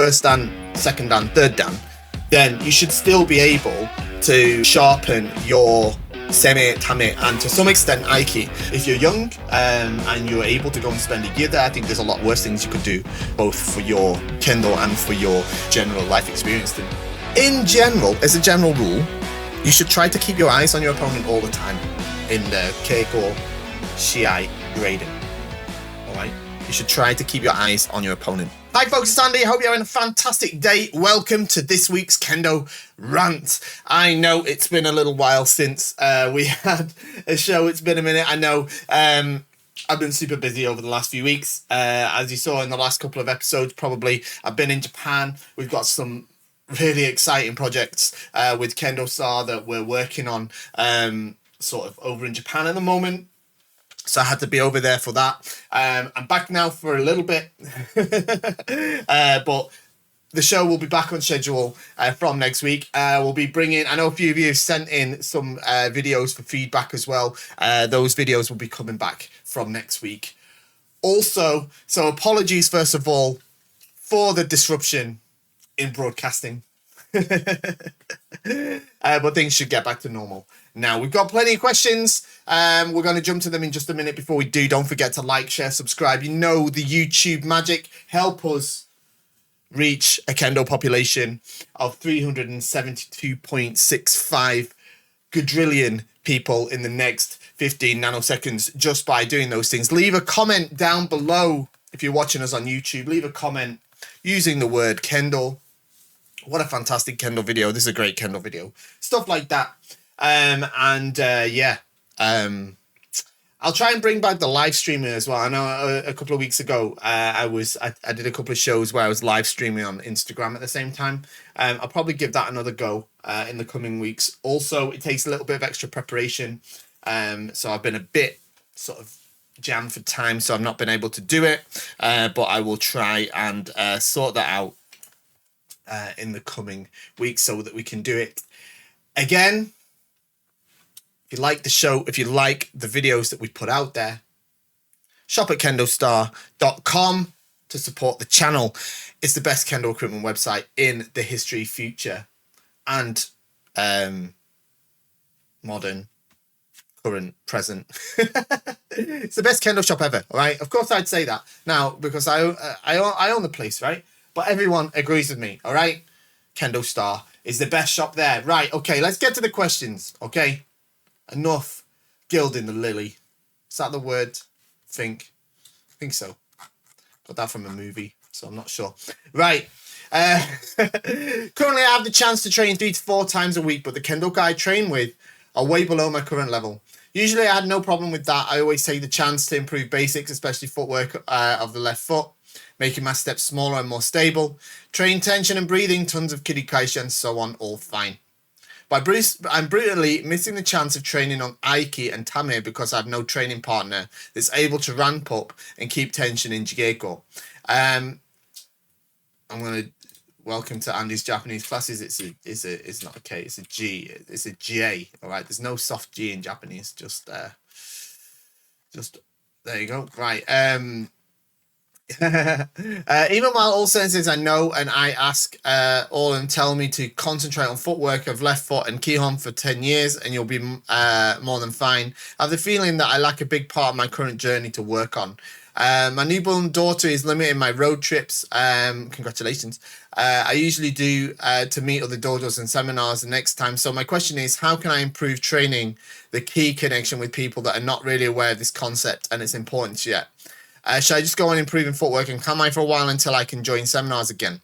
first dan, second dan, third dan, then you should still be able to sharpen your seme, tame, and to some extent aiki. If you're young and you're able to go and spend a year there, I think there's a lot worse things you could do, both for your kendo and for your general life experience. In general, as a general rule, you should try to keep your eyes on your opponent all the time in the keiko shiai grading. Alright? You should try to keep your eyes on your opponent. Hi folks, it's Andy. I hope you're having a fantastic day. Welcome to this week's Kendo Rant. I know it's been a little while since we had a show. It's been a minute. I know I've been super busy over the last few weeks. As you saw in the last couple of episodes, probably, I've been in Japan. We've got some really exciting projects with KendoStar that we're working on sort of over in Japan at the moment. So I had to be over there for that. I'm back now for a little bit. But the show will be back on schedule from next week. We'll be bringing, I know a few of you have sent in some videos for feedback as well. Those videos will be coming back from next week. Also, so apologies first of all for the disruption in broadcasting. But things should get back to normal. Now, we've got plenty of questions. We're going to jump to them in just a minute. Before we do, don't forget to like, share, subscribe. You know the YouTube magic. Help us reach a Kendo population of 372.65 quadrillion people in the next 15 nanoseconds just by doing those things. Leave a comment down below if you're watching us on YouTube. Leave a comment using the word Kendo. What a fantastic Kendo video. This is a great Kendo video. Stuff like that. I'll try and bring back the live streaming as well. I know a couple of weeks ago, I did a couple of shows where I was live streaming on Instagram at the same time. I'll probably give that another go in the coming weeks. Also, it takes a little bit of extra preparation. So I've been a bit sort of jammed for time, so I've not been able to do it. But I will try and sort that out in the coming weeks so that we can do it again. If you like the show, if you like the videos that we put out there, shop at KendoStar.com to support the channel. It's the best Kendo equipment website in the history, future, and modern, current, present. It's the best Kendo shop ever, all right? Of course I'd say that now because I own the place, right? But everyone agrees with me, all right? KendoStar is the best shop there. Right, okay, let's get to the questions, okay? Enough gilding the lily. Is that the word? I think so. Got that from a movie, so I'm not sure. Right. Currently, I have the chance to train 3 to 4 times a week, but the Kendoka I train with are way below my current level. Usually, I had no problem with that. I always take the chance to improve basics, especially footwork of the left foot, making my steps smaller and more stable. Train tension and breathing, tons of kirikaeshi and so on, all fine. But I'm brutally missing the chance of training on aiki and tame because I have no training partner that's able to ramp up and keep tension in jigeko. I'm going to welcome to Andy's Japanese classes. It's not a K, it's a G. It's a J. All right, there's no soft G in Japanese. Just there you go. Right. Even while all senses I know and I ask all and tell me to concentrate on footwork of left foot and kihon for 10 years and you'll be more than fine, I have the feeling that I lack a big part of my current journey to work on. My newborn daughter is limiting my road trips. Congratulations. I usually do to meet other dojos and seminars the next time. So my question is, how can I improve training the key connection with people that are not really aware of this concept and its importance yet? Should I just go on improving footwork and come for a while until I can join seminars again?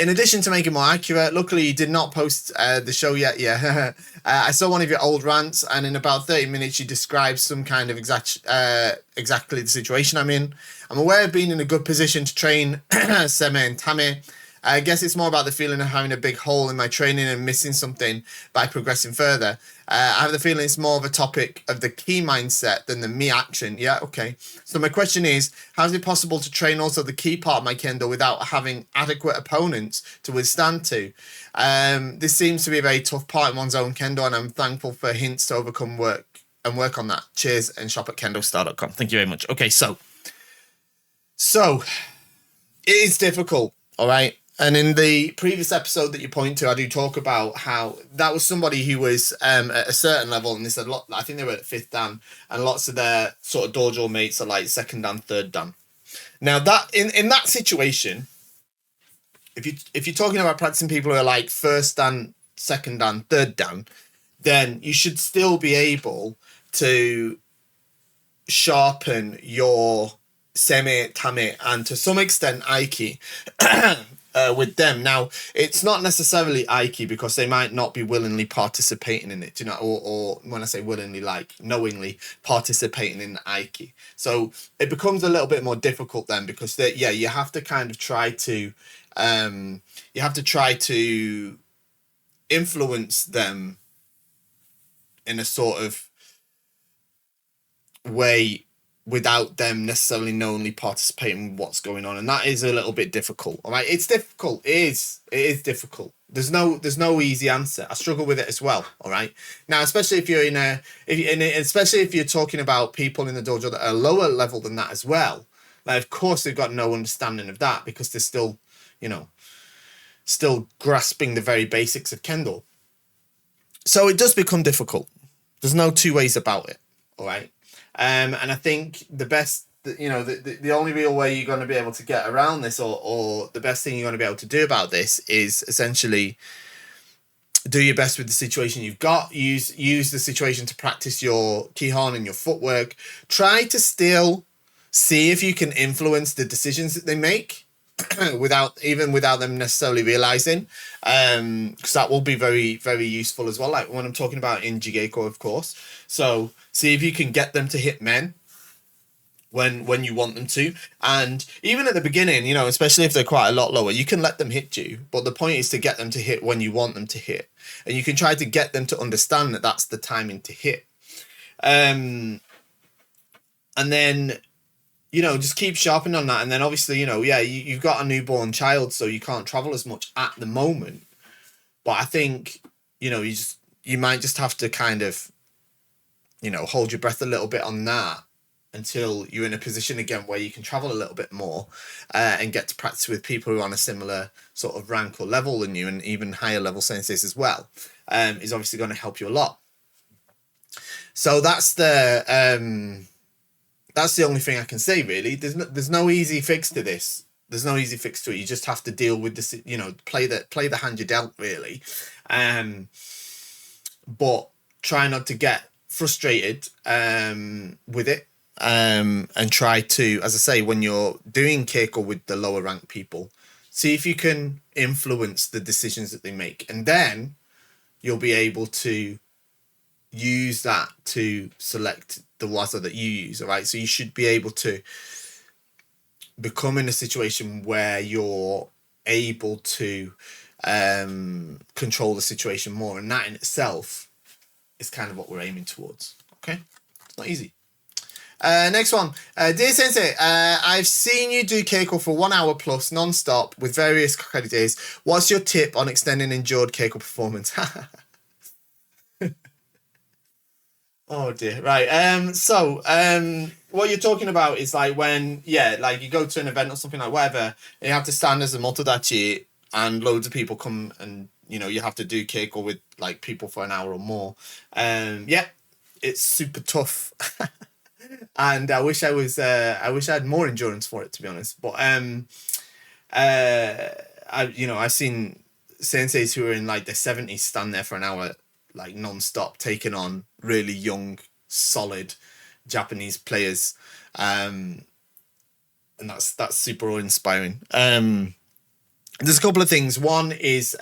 In addition to making more accurate, luckily you did not post the show yet. Yeah, I saw one of your old rants, and in about 30 minutes you described some kind of exactly the situation I'm in. I'm aware of being in a good position to train seme and tame. I guess it's more about the feeling of having a big hole in my training and missing something by progressing further. I have the feeling it's more of a topic of the key mindset than the me action. Yeah, okay. So my question is, how is it possible to train also the key part of my kendo without having adequate opponents to withstand to? This seems to be a very tough part in one's own kendo, and I'm thankful for hints to overcome work on that. Cheers, and shop at KendoStar.com. Thank you very much. Okay, so it is difficult. all right? And in the previous episode that you point to, I do talk about how that was somebody who was at a certain level, and they said, I think they were at 5th Dan, and lots of their sort of dojo mates are like 2nd Dan, 3rd Dan. Now that in that situation, if you're talking about practicing people who are like 1st Dan, 2nd Dan, 3rd Dan, then you should still be able to sharpen your semi, tame, and to some extent aiki with them. Now, it's not necessarily aiki because they might not be willingly participating in it, you know, or when I say willingly, like knowingly participating in aiki. So it becomes a little bit more difficult then, because you have to kind of try to influence them in a sort of way without them necessarily knowingly participating in what's going on, and that is a little bit difficult. All right, it's difficult. It is difficult. There's no easy answer. I struggle with it as well. All right, now especially if you're especially if you're talking about people in the dojo that are lower level than that as well. Like, of course, they've got no understanding of that because they're still, still grasping the very basics of kendo. So it does become difficult. There's no two ways about it. All right. And I think the best, the only real way you're going to be able to get around this, or the best thing you're going to be able to do about this, is essentially do your best with the situation you've got. Use the situation to practice your kihon and your footwork. Try to still see if you can influence the decisions that they make without them necessarily realizing, because that will be very, very useful as well, like when I'm talking about in Jigeiko, of course. So see if you can get them to hit men when you want them to, and even at the beginning, especially if they're quite a lot lower, you can let them hit you, but the point is to get them to hit when you want them to hit, and you can try to get them to understand that that's the timing to hit, and then just keep sharpening on that. And then obviously, you've got a newborn child, so you can't travel as much at the moment. But I think, you might just have to kind of, hold your breath a little bit on that until you're in a position again where you can travel a little bit more and get to practice with people who are on a similar sort of rank or level than you, and even higher level senseis as well, is obviously going to help you a lot. So that's the only thing I can say, really. There's no easy fix to this. There's no easy fix to it. You just have to deal with this, play the hand you dealt, really. But try not to get frustrated with it. And try to, as I say, when you're doing keiko with the lower rank people, see if you can influence the decisions that they make. And then you'll be able to use that to select the waza that you use. All right, so you should be able to become in a situation where you're able to control the situation more, and that in itself is kind of what we're aiming towards. Okay, it's not easy. Next one, dear sensei, I've seen you do keiko for 1 hour plus non-stop with various kakari days. What's your tip on extending endured keiko performance? Oh dear. Right. So what you're talking about is like when, like you go to an event or something, like whatever, and you have to stand as a motodachi and loads of people come, and you have to do keiko with like people for an hour or more. It's super tough. And I wish I had more endurance for it, to be honest. But I've seen senseis who are in like their 70s stand there for an hour, like non-stop, taking on really young, solid Japanese players, and that's super inspiring. There's a couple of things. One is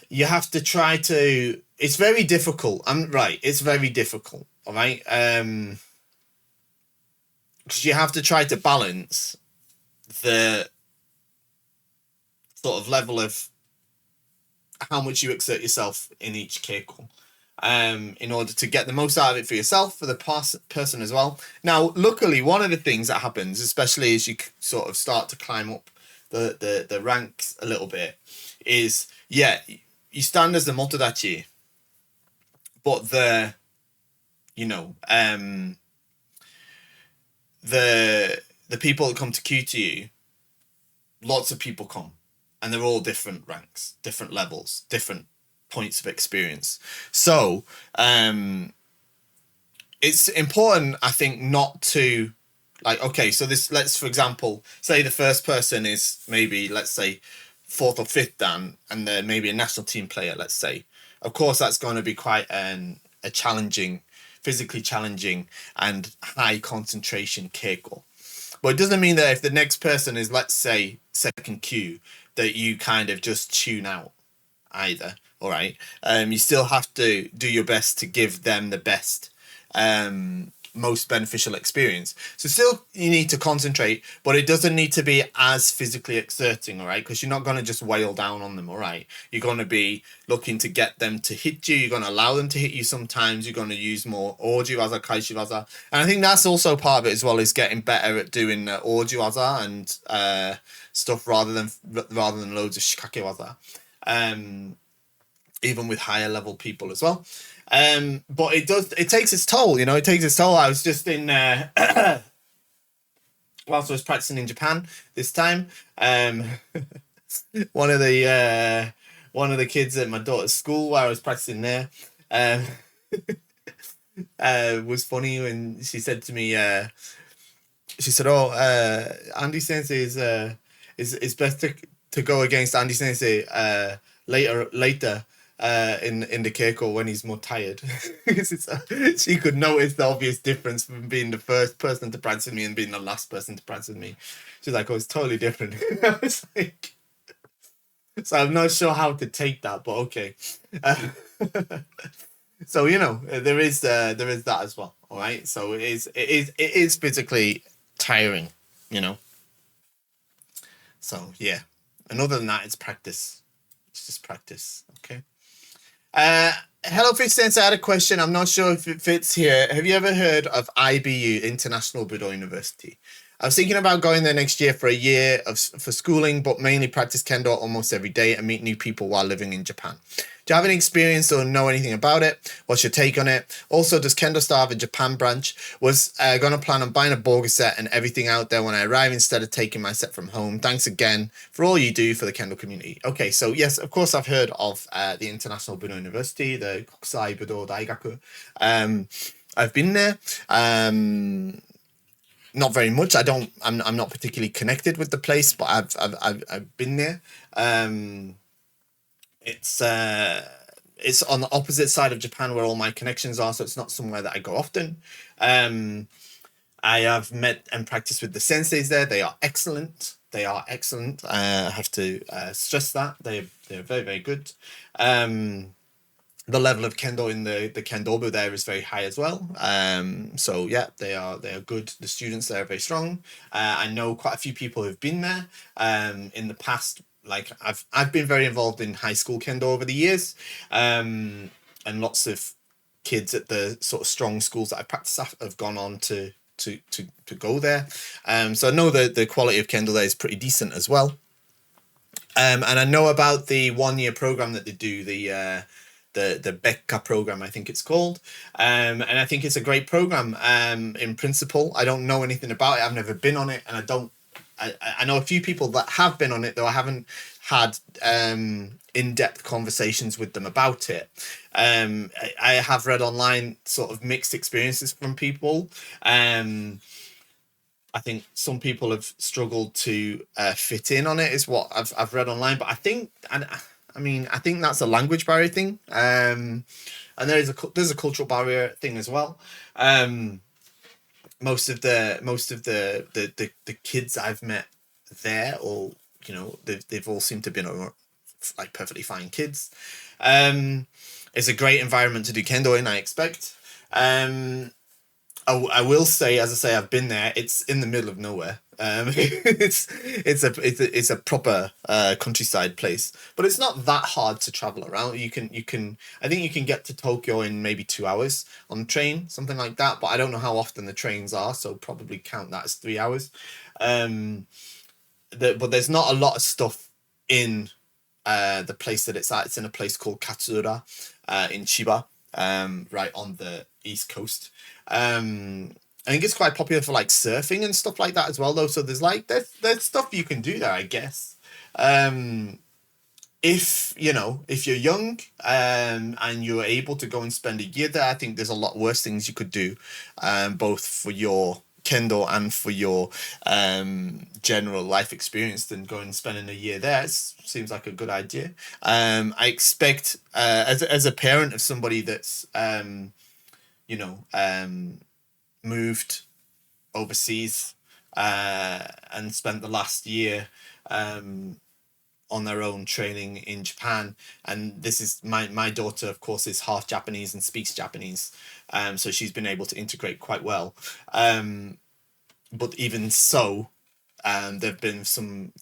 you have to try to. It's very difficult. It's very difficult. All right. Because you have to try to balance the sort of level of how much you exert yourself in each keiko, in order to get the most out of it for yourself, for the person as well. Now, luckily, one of the things that happens, especially as you sort of start to climb up the ranks a little bit, is you stand as the motodachi, but the the people that come to queue to you, lots of people come, and they're all different ranks, different levels, different points of experience. So it's important, I think, not to like, okay, so this, let's, for example, say the first person is maybe, let's say, fourth or fifth dan, and they're maybe a national team player, let's say. Of course, that's going to be quite a challenging, physically challenging and high concentration keiko. But it doesn't mean that if the next person is, let's say, second queue, that you kind of just tune out either. All right. You still have to do your best to give them the best, most beneficial experience. So still you need to concentrate, but it doesn't need to be as physically exerting, all right? Because you're not going to just wail down on them, all right? You're going to be looking to get them to hit you. You're going to allow them to hit you sometimes. You're going to use more ojiwaza, kaishiwaza. And I think that's also part of it as well, is getting better at doing ojiwaza and stuff rather than loads of shikakewaza. Even with higher level people as well. But it takes its toll, it takes its toll. I was just in, whilst I was practicing in Japan this time, one of the kids at my daughter's school where I was practicing there, was funny when she said to me, she said, "Oh, Andy Sensei is best to go against Andy Sensei later in the keiko when he's more tired." She could notice the obvious difference from being the first person to practice with me and being the last person to practice with me. She's like, "Oh, it's totally different." I was like, so I'm not sure how to take that, but okay. So there is that as well. All right, so it is physically tiring, So yeah, and other than that, it's practice. It's just practice. Okay. Hello, Fish Sense. I had a question. I'm not sure if it fits here. Have you ever heard of IBU, International Budo University? I was thinking about going there next year for a year for schooling, but mainly practice kendo almost every day and meet new people while living in Japan. Do you have any experience or know anything about it? What's your take on it? Also, does KendoStar have a Japan branch? Was going to plan on buying a Borga set and everything out there when I arrive instead of taking my set from home. Thanks again for all you do for the Kendo community. Okay, so yes, of course, I've heard of the International Budo University, the Kokusai Budo Daigaku. I've been there. Not very much. I'm not particularly connected with the place, but I've been there. It's on the opposite side of Japan where all my connections are, so it's not somewhere that I go often. I have met and practiced with the senseis there. They are excellent. I have to stress that they're very, very good. The level of kendo in the kendobu there is very high as well. So yeah, they are good. The students there are very strong. I know quite a few people who've been there in the past. Like I've been very involved in high school kendo over the years, and lots of kids at the sort of strong schools that I practice at have gone on to go there. So I know that the quality of kendo there is pretty decent as well. And I know about the 1 year program that they do, the Becca program, I think it's called. And I think it's a great program in principle. I don't know anything about it. I've never been on it, and I know a few people that have been on it, though I haven't had in-depth conversations with them about it. I have read online sort of mixed experiences from people. I think some people have struggled to fit in on it, is what I've read online. But I think, I think that's a language barrier thing, and there's a cultural barrier thing as well. Most of the kids I've met there, or they've all seemed to have been like perfectly fine kids. It's a great environment to do kendo in, I expect. I will say, as I say, I've been there. It's in the middle of nowhere. It's a proper countryside place, but it's not that hard to travel around. I think you can get to Tokyo in maybe 2 hours on train, something like that. But I don't know how often the trains are, so probably count that as 3 hours. But there's not a lot of stuff in the place that it's at. It's in a place called Katsura in Chiba, right on the east coast. I think it's quite popular for like surfing and stuff like that as well, though. So there's like there's stuff you can do there, I guess. If if you're young and you're able to go and spend a year there, I think there's a lot worse things you could do, both for your Kendo and for your general life experience than going and spending a year there. It seems like a good idea. I expect as a parent of somebody that's moved overseas and spent the last year on their own training in Japan, and this is my daughter, of course, is half Japanese and speaks Japanese, so she's been able to integrate quite well, but even so, there have been some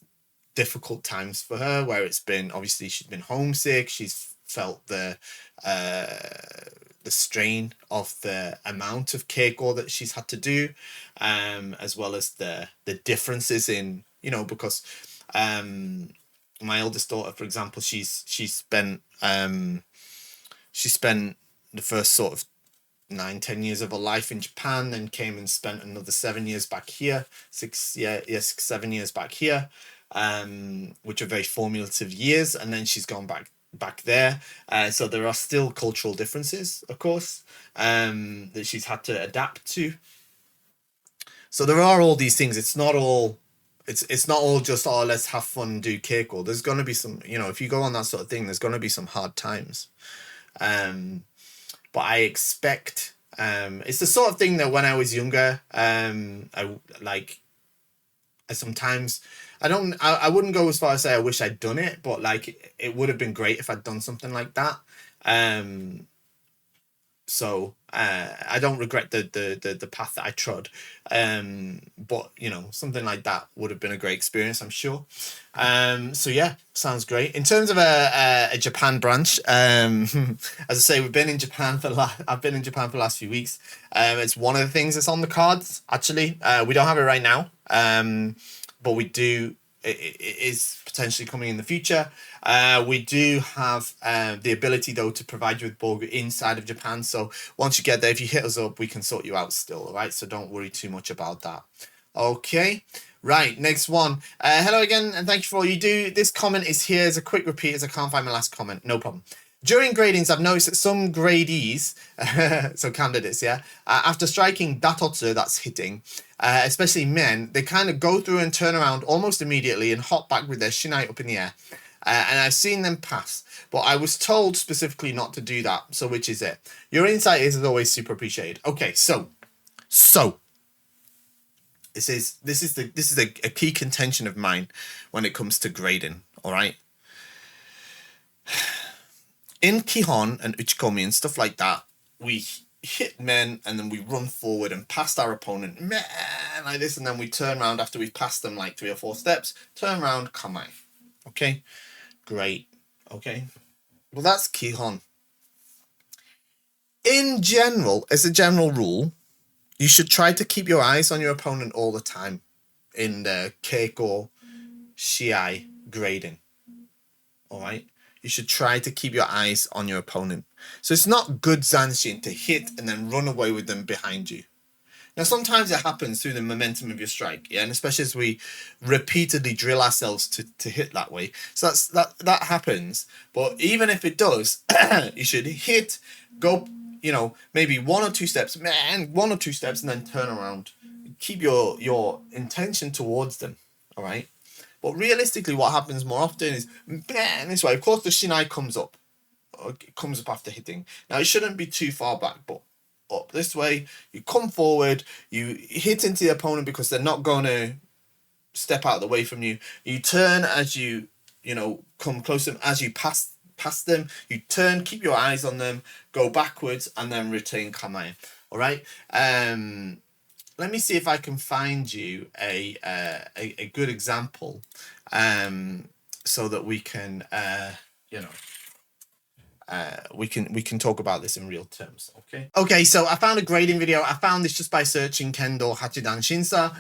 difficult times for her where it's been, obviously she's been homesick, she's felt the strain of the amount of keiko that she's had to do, as well as the differences in, because my eldest daughter, for example, she spent the first sort of 9-10 years of her life in Japan, then came and spent another 7 years back here, 6-7 years back here, which are very formative years, and then she's gone back there. So there are still cultural differences, of course, that she's had to adapt to. So there are all these things. It's not all just, oh, let's have fun, do keiko. There's going to be some, if you go on that sort of thing, there's going to be some hard times. But I expect, it's the sort of thing that when I was younger, I sometimes, I wouldn't go as far as say I wish I'd done it, but like it would have been great if I'd done something like that. So I don't regret the path that I trod, but something like that would have been a great experience, I'm sure. So yeah, sounds great. In terms of a Japan branch, as I say, I've been in Japan for the last few weeks. It's one of the things that's on the cards. Actually, we don't have it right now, but we do. It is potentially coming in the future. We do have the ability, though, to provide you with Bogu inside of Japan. So once you get there, if you hit us up, we can sort you out still, all right? So don't worry too much about that. Okay, right, next one. Hello again, and thank you for all you do. This comment is here as a quick repeat as I can't find my last comment. No problem. During gradings, I've noticed that some gradees, so candidates, yeah, after striking datotsu, that's hitting, especially men, they kind of go through and turn around almost immediately and hop back with their shinai up in the air. And I've seen them pass, but I was told specifically not to do that. So which is it? Your insight is, as always, super appreciated. Okay, so this is a key contention of mine when it comes to grading. All right. In Kihon and Uchikomi and stuff like that, we hit men and then we run forward and past our opponent, man, like this, and then we turn around after we've passed them like 3 or 4 steps, turn around, kamae. Okay, great. Okay, well, that's Kihon. In general, as a general rule, you should try to keep your eyes on your opponent all the time in the keiko shiai grading. All right. You should try to keep your eyes on your opponent. So it's not good Zanshin to hit and then run away with them behind you. Now, sometimes it happens through the momentum of your strike, yeah, and especially as we repeatedly drill ourselves to hit that way. So that happens. But even if it does, you should hit, go, maybe 1 or 2 steps, and then turn around. Keep your intention towards them, all right? But realistically, what happens more often is, bang, this way. Of course, the shinai comes up. It comes up after hitting. Now, it shouldn't be too far back, but up this way. You come forward. You hit into the opponent because they're not going to step out of the way from you. You turn as you come close to them. As you pass them, you turn, keep your eyes on them, go backwards, and then retain kamae. All right. Let me see if I can find you a good example, so that we can we can talk about this in real terms. Okay, so I found a grading video. I found this just by searching Kendo Hachidan Shinsa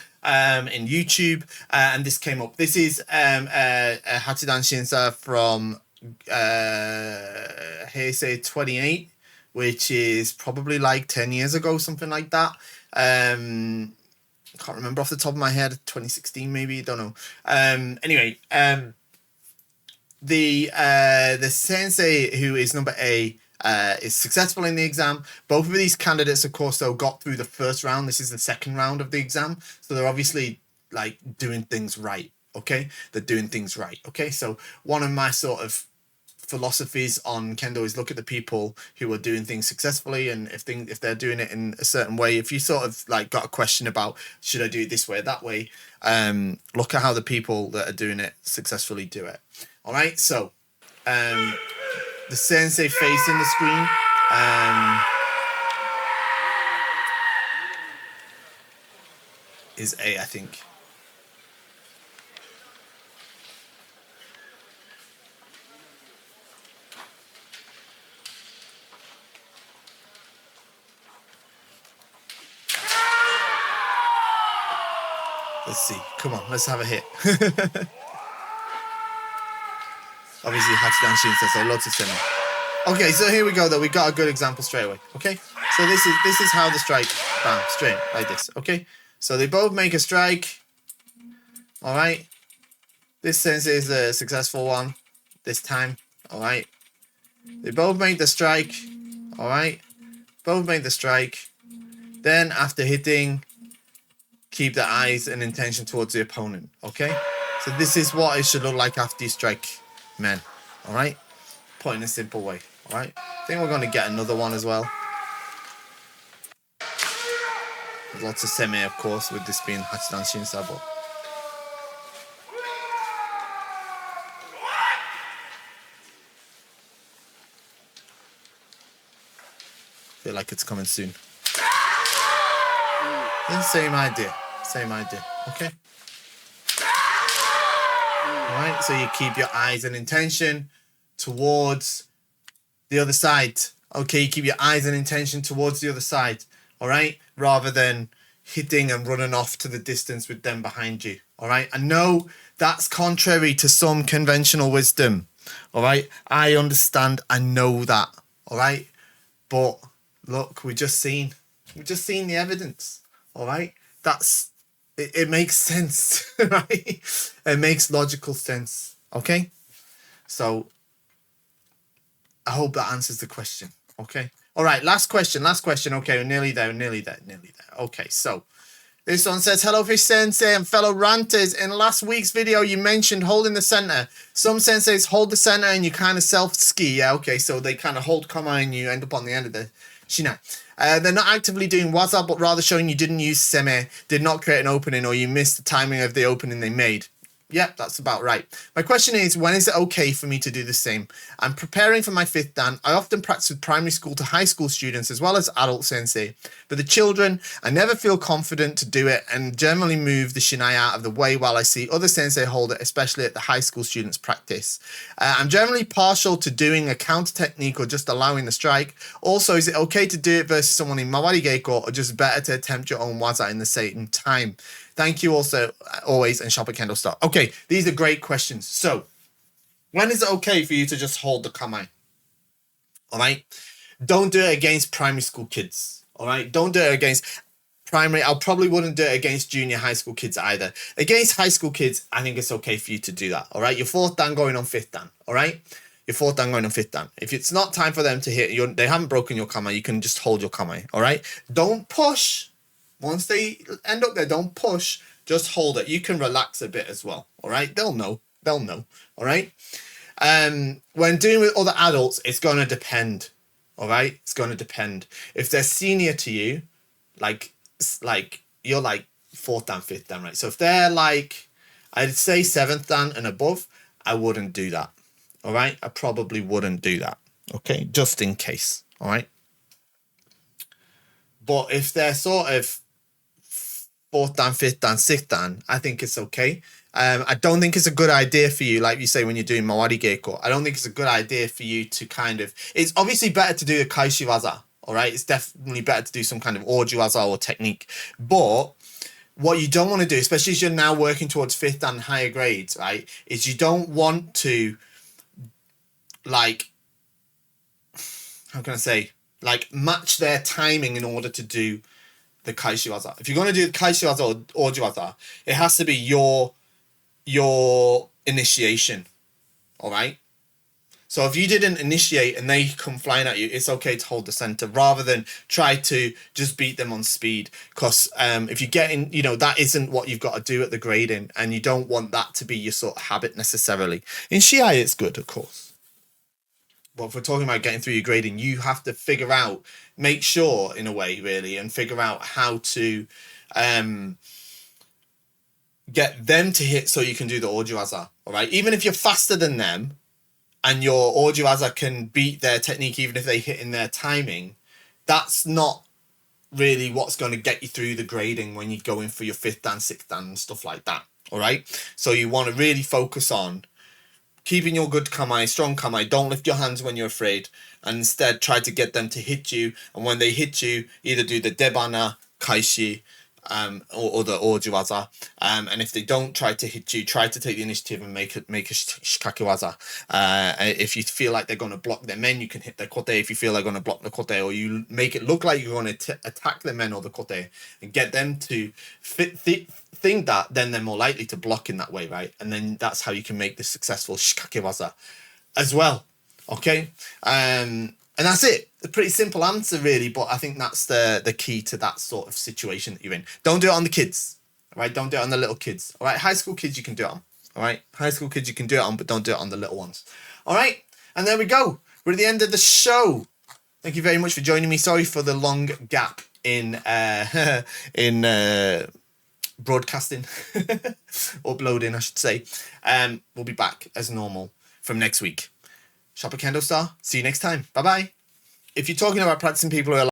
in YouTube, and this came up. This is a Hachidan Shinsa from Heisei 28, which is probably like 10 years ago, something like that. I can't remember off the top of my head. 2016 maybe, don't know. Anyway, the sensei who is number A is successful in the exam. Both of these candidates, of course, though, got through the first round. This is the second round of the exam, so they're obviously like doing things right. Okay, they're doing things right. Okay, so one of my sort of philosophies on Kendo is look at the people who are doing things successfully, and if they're doing it in a certain way, if you sort of like got a question about should I do it this way or that way, look at how the people that are doing it successfully do it. All right, so the sensei facing the screen, is A, I think. Let's see. Come on, let's have a hit. Obviously, Zanshin says a lot of similar. Okay, so here we go. Though we got a good example straight away. Okay, so this is how the strike, bam, straight like this. Okay, so they both make a strike. All right, this sensei is a successful one this time. All right, they both make the strike. All right, both make the strike. Then after hitting, keep the eyes and intention towards the opponent. Okay, so this is what it should look like after you strike men. All right, put in a simple way. All right, I think we're going to get another one as well. There's lots of semi, of course, with this being Zanshin Sabo. Feel like it's coming soon. And same idea. Same idea. Okay. Alright, so you keep your eyes and intention towards the other side. Okay, you keep your eyes and intention towards the other side. Alright? Rather than hitting and running off to the distance with them behind you. Alright? I know that's contrary to some conventional wisdom. Alright? I understand. I know that. Alright? But look, we've just seen the evidence. All right, it makes sense, right? It makes logical sense. Okay, so I hope that answers the question. Okay, all right, last question. Okay, we're nearly there. Okay, so this one says, hello Fish Sensei and fellow ranters. In last week's video, you mentioned holding the center. Some senseis hold the center and you kind of self-ski. Yeah, okay, so they kind of hold kama and you end up on the end of the shina. They're not actively doing waza, but rather showing you didn't use seme, did not create an opening, or you missed the timing of the opening they made. Yep, that's about right. My question is, when is it okay for me to do the same? I'm preparing for my 5th dan. I often practice with primary school to high school students as well as adult sensei. But the children, I never feel confident to do it and generally move the shinai out of the way while I see other sensei hold it, especially at the high school students practice. I'm generally partial to doing a counter technique or just allowing the strike. Also, is it okay to do it versus someone in Mawari Geiko or just better to attempt your own waza in the same time? Thank you also, always, and shop at KendoStar. Okay, these are great questions. So, when is it okay for you to just hold the kamae? All right? Don't do it against primary school kids. All right? Don't do it against primary. I probably wouldn't do it against junior high school kids either. Against high school kids, I think it's okay for you to do that. All right? Your 4th dan going on 5th dan. All right? Your 4th dan going on 5th dan. If it's not time for them to hit, they haven't broken your kamae, you can just hold your kamae. All right? Don't push. Once they end up there, don't push. Just hold it. You can relax a bit as well. All right? They'll know. All right? When doing with other adults, it's going to depend. All right? It's going to depend. If they're senior to you, like you're like 4th dan, 5th dan, right? So if they're like, I'd say 7th dan and above, I wouldn't do that. All right? I probably wouldn't do that. Okay? Just in case. All right? But if they're sort of 4th dan, 5th dan, 6th dan, I think it's okay. I don't think it's a good idea for you, like you say when you're doing Mawari Geiko. I don't think it's a good idea for you to kind of... It's obviously better to do a Kaishi waza, all right? It's definitely better to do some kind of Orju waza or technique. But what you don't want to do, especially as you're now working towards 5th dan higher grades, right, is you don't want to, like... How can I say? Like, match their timing in order to do the kaishiwaza. If you're going to do the kaishiwaza or ojiwaza, it has to be your initiation. All right. So if you didn't initiate and they come flying at you, it's okay to hold the center rather than try to just beat them on speed. Because if you're getting, that isn't what you've got to do at the grading, and you don't want that to be your sort of habit necessarily. In Shiai, it's good, of course. But if we're talking about getting through your grading, you have to figure out, make sure in a way, really, and figure out how to get them to hit so you can do the ojiwaza. All right. Even if you're faster than them, and your ojiwaza can beat their technique even if they hit in their timing, that's not really what's going to get you through the grading when you're going for your 5th dan, 6th dan, and stuff like that. All right? So you want to really focus on keeping your good kamae, strong kamae. Don't lift your hands when you're afraid, and instead try to get them to hit you. And when they hit you, either do the debana, kaishi, or the ojiwaza, and if they don't try to hit you, try to take the initiative and make a shikakewaza. If you feel like they're going to block their men, you can hit their kote. If you feel they're going to block the kote, or you make it look like you're going to attack the men or the kote and get them to think that, then they're more likely to block in that way, right? And then that's how you can make the successful shikakewaza as well. Okay, and that's it. A pretty simple answer, really, but I think that's the key to that sort of situation that you're in. Don't do it on the kids, all right? Don't do it on the little kids, all right? High school kids, you can do it on, all right? High school kids, you can do it on, but don't do it on the little ones, all right? And there we go. We're at the end of the show. Thank you very much for joining me. Sorry for the long gap in broadcasting, uploading, I should say. We'll be back as normal from next week. Shop at KendoStar. See you next time. Bye-bye. If you're talking about practicing people who are